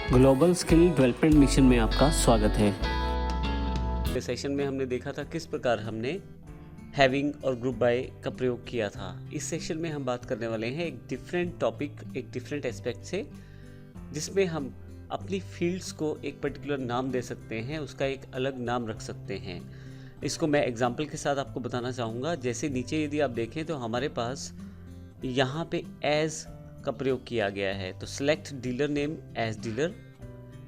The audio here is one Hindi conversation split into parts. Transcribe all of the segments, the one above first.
ग्लोबल स्किल डेवलपमेंट मिशन में आपका स्वागत है। इस सेशन में हमने देखा था किस प्रकार हमने हैविंग और ग्रुप बाय का प्रयोग किया था। इस सेशन में हम बात करने वाले हैं एक डिफरेंट टॉपिक, एक डिफरेंट एस्पेक्ट से, जिसमें हम अपनी फील्ड्स को एक पर्टिकुलर नाम दे सकते हैं, उसका एक अलग नाम रख सकते हैं। इसको मैं एग्जांपल के साथ आपको बताना चाहूँगा। जैसे नीचे यदि आप देखें तो हमारे पास यहाँ पे एज का प्रयोग किया गया है। तो select dealer name as dealer,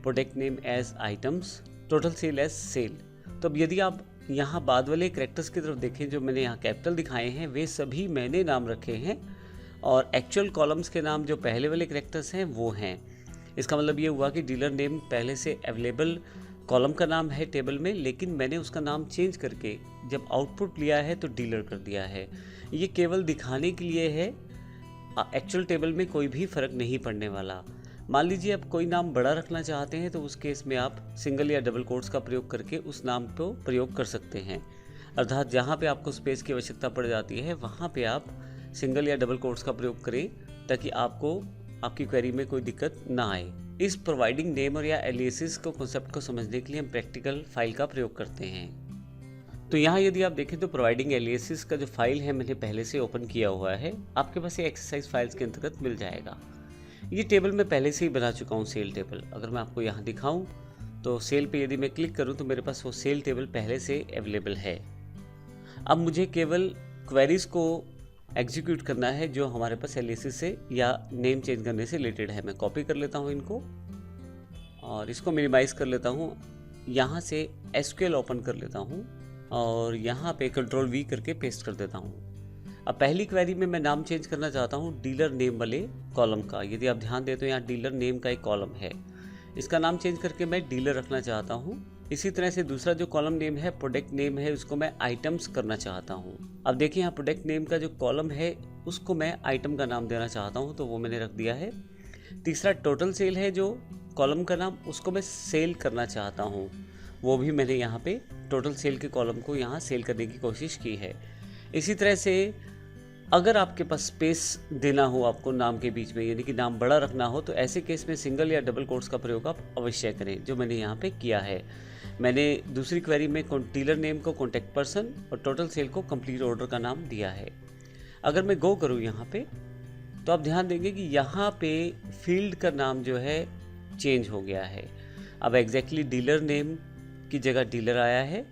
product name as items, total sale as sale. तो अब यदि आप यहाँ बाद वाले कैरेक्टर्स की तरफ देखें, जो मैंने यहाँ कैपिटल दिखाए हैं वे सभी मैंने नाम रखे हैं, और एक्चुअल कॉलम्स के नाम जो पहले वाले कैरेक्टर्स हैं वो हैं। इसका मतलब ये हुआ कि डीलर नेम पहले से अवेलेबल कॉलम का नाम है टेबल में, लेकिन मैंने उसका नाम चेंज करके जब आउटपुट लिया है तो डीलर कर दिया है। ये केवल दिखाने के लिए है, एक्चुअल टेबल में कोई भी फ़र्क नहीं पड़ने वाला। मान लीजिए आप कोई नाम बड़ा रखना चाहते हैं तो उस केस में आप सिंगल या डबल कोट्स का प्रयोग करके उस नाम को प्रयोग कर सकते हैं। अर्थात जहाँ पे आपको स्पेस की आवश्यकता पड़ जाती है वहाँ पे आप सिंगल या डबल कोट्स का प्रयोग करें, ताकि आपको आपकी क्वेरी में कोई दिक्कत ना आए। इस प्रोवाइडिंग नेम और या एलियासेस को कॉन्सेप्ट को समझने के लिए हम प्रैक्टिकल फाइल का प्रयोग करते हैं। तो यहाँ यदि आप देखें तो प्रोवाइडिंग एलियासेस का जो फाइल है मैंने पहले से ओपन किया हुआ है, आपके पास ये एक्सरसाइज फाइल्स के अंतर्गत मिल जाएगा। ये टेबल मैं पहले से ही बना चुका हूँ, सेल टेबल। अगर मैं आपको यहाँ दिखाऊँ तो सेल पे यदि मैं क्लिक करूँ तो मेरे पास वो सेल टेबल पहले से अवेलेबल है। अब मुझे केवल क्वेरीज को एग्जीक्यूट करना है जो हमारे पास एलियासेस से या नेम चेंज करने से रिलेटेड है। मैं कॉपी कर लेता हूँ इनको और इसको मिनिमाइज कर लेता हूँ। यहाँ से एसक्यूएल ओपन कर लेता हूँ और यहाँ पे कंट्रोल वी करके पेस्ट कर देता हूँ। अब पहली क्वेरी में मैं नाम चेंज करना चाहता हूँ डीलर नेम वाले कॉलम का। यदि आप ध्यान दें तो यहाँ डीलर नेम का एक कॉलम है, इसका नाम चेंज करके मैं डीलर रखना चाहता हूँ। इसी तरह से दूसरा जो कॉलम नेम है, प्रोडक्ट नेम है, उसको मैं आइटम्स करना चाहता हूँ। अब देखिए यहाँ प्रोडक्ट नेम का जो कॉलम है उसको मैं आइटम का नाम देना चाहता हूँ, तो वो मैंने रख दिया है। तीसरा टोटल सेल है जो कॉलम का नाम, उसको मैं सेल करना चाहता हूँ, वो भी मैंने यहाँ पे टोटल सेल के कॉलम को यहाँ सेल करने की कोशिश की है। इसी तरह से अगर आपके पास स्पेस देना हो आपको नाम के बीच में, यानी कि नाम बड़ा रखना हो, तो ऐसे केस में सिंगल या डबल कोट्स का प्रयोग आप अवश्य करें, जो मैंने यहाँ पे किया है। मैंने दूसरी क्वेरी में डीलर नेम को कॉन्टैक्ट पर्सन और टोटल सेल को कंप्लीट ऑर्डर का नाम दिया है। अगर मैं गो करूँ यहाँ पे तो आप ध्यान देंगे कि यहाँ पे फील्ड का नाम जो है चेंज हो गया है। अब एग्जैक्टली डीलर नेम की जगह डीलर आया है,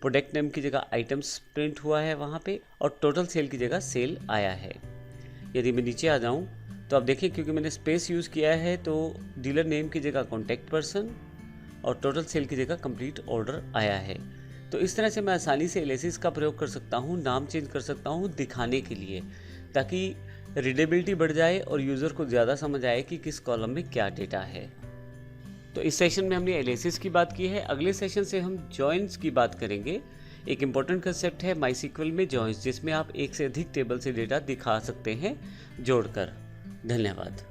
प्रोडक्ट नेम की जगह आइटम्स प्रिंट हुआ है वहाँ पे, और टोटल सेल की जगह सेल आया है। यदि मैं नीचे आ जाऊँ तो आप देखिए, क्योंकि मैंने स्पेस यूज़ किया है तो डीलर नेम की जगह कॉन्टैक्ट पर्सन और टोटल सेल की जगह कंप्लीट ऑर्डर आया है। तो इस तरह से मैं आसानी से एलियासेस का प्रयोग कर सकता हूँ, नाम चेंज कर सकता हूँ दिखाने के लिए, ताकि रीडेबिलिटी बढ़ जाए और यूज़र को ज़्यादा समझ आए कि किस कॉलम में क्या डेटा है। तो इस सेशन में हमने एलियासेस की बात की है। अगले सेशन से हम जॉइंस की बात करेंगे। एक इम्पॉर्टेंट कंसेप्ट है माईसीक्वल में जॉइंस, जिसमें आप एक से अधिक टेबल से डेटा दिखा सकते हैं जोड़कर। धन्यवाद।